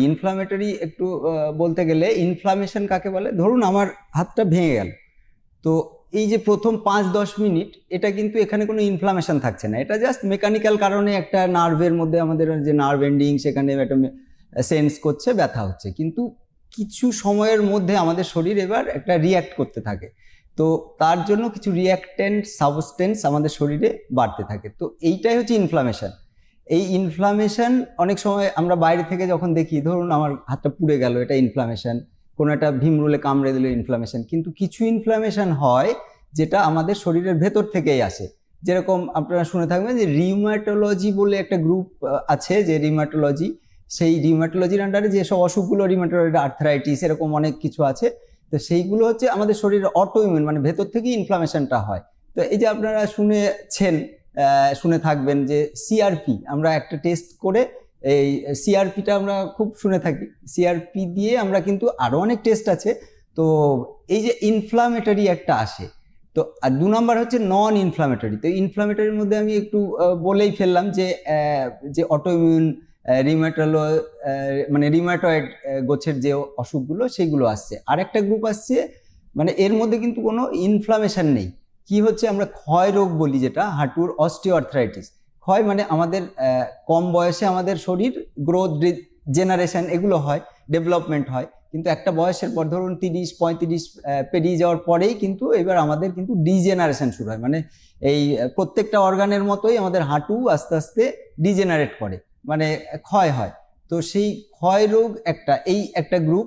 Inflammatory একটু বলতে গেলে ইনফ্লামেশন কাকে বলে, ধরুন আমার হাতটা ভেঙে গেল, তো এই যে প্রথম 5-10 মিনিট এটা কিন্তু এখানে কোনো ইনফ্লামেশন থাকছে না, এটা জাস্ট মেকানিক্যাল কারণে একটা নার্ভের মধ্যে আমাদের যে নার্ভ এন্ডিং সেখানে একটা সেন্স করছে, ব্যথা হচ্ছে, কিন্তু কিছু সময়ের মধ্যে আমাদের শরীর এবার একটা রিয়্যাক্ট করতে থাকে, তো তার জন্য কিছু রিয়্যাক্টেন্ট সাবস্টেন্স আমাদের শরীরে বাড়তে থাকে, তো এইটাই হচ্ছে ইনফ্লামেশন। এই ইনফ্লামেশন অনেক সময় আমরা বাইরে থেকে যখন দেখি, ধরুন আমার হাতটা পুড়ে গেল, এটা ইনফ্লামেশন, কোনো একটা ভীমরুলে কামড়ে দিল ইনফ্লামেশন, কিন্তু কিছু ইনফ্লামেশন হয় যেটা আমাদের শরীরের ভেতর থেকেই আসে। যেরকম আপনারা শুনে থাকবেন যে রিউম্যাটোলজি বলে একটা গ্রুপ আছে, যে রিউম্যাটোলজি, সেই রিউম্যাটোলজির আন্ডারে যেসব অসুখগুলো, রিউম্যাটয়েড আর্থ্রাইটিস এরকম অনেক কিছু আছে, তো সেইগুলো হচ্ছে আমাদের শরীরের অটোইমিউন, মানে ভেতর থেকেই ইনফ্লামেশনটা হয়। তো এই যে আপনারা শুনে থাকবেন যে সিআরপি, আমরা একটা টেস্ট করে, এই সিআরপিটা আমরা খুব শুনে থাকি, সিআরপি দিয়ে আমরা কিন্তু আরও অনেক টেস্ট আছে, তো এই যে ইনফ্লামেটরি একটা আসে। তো আর 2 নম্বর হচ্ছে নন ইনফ্লামেটরি। তো ইনফ্লামেটরির মধ্যে আমি একটু বলেই ফেললাম যে অটোইমিউন, মানে রিউম্যাটয়েড গোছের যে অসুখগুলো সেগুলো আসছে। আর একটা গ্রুপ আসছে, মানে এর মধ্যে কিন্তু কোনো ইনফ্লামেশন নেই, কি হচ্ছে আমরা ক্ষয় রোগ বলি, যেটা হাঁটুর অস্টিওআর্থ্রাইটিস। ক্ষয় মানে আমাদের কম বয়সে আমাদের শরীর গ্রোথ, জেনারেশন এগুলো হয়, ডেভেলপমেন্ট হয়, কিন্তু একটা বয়সের পর ধরুন 30-35 পেরিয়ে যাওয়ার পরেই কিন্তু এবার আমাদের কিন্তু ডিজেনারেশন শুরু হয়, মানে এই প্রত্যেকটা অর্গানের মতোই আমাদের হাঁটু আস্তে আস্তে ডিজেনারেট করে, মানে ক্ষয় হয়। তো সেই ক্ষয় রোগ একটা গ্রুপ।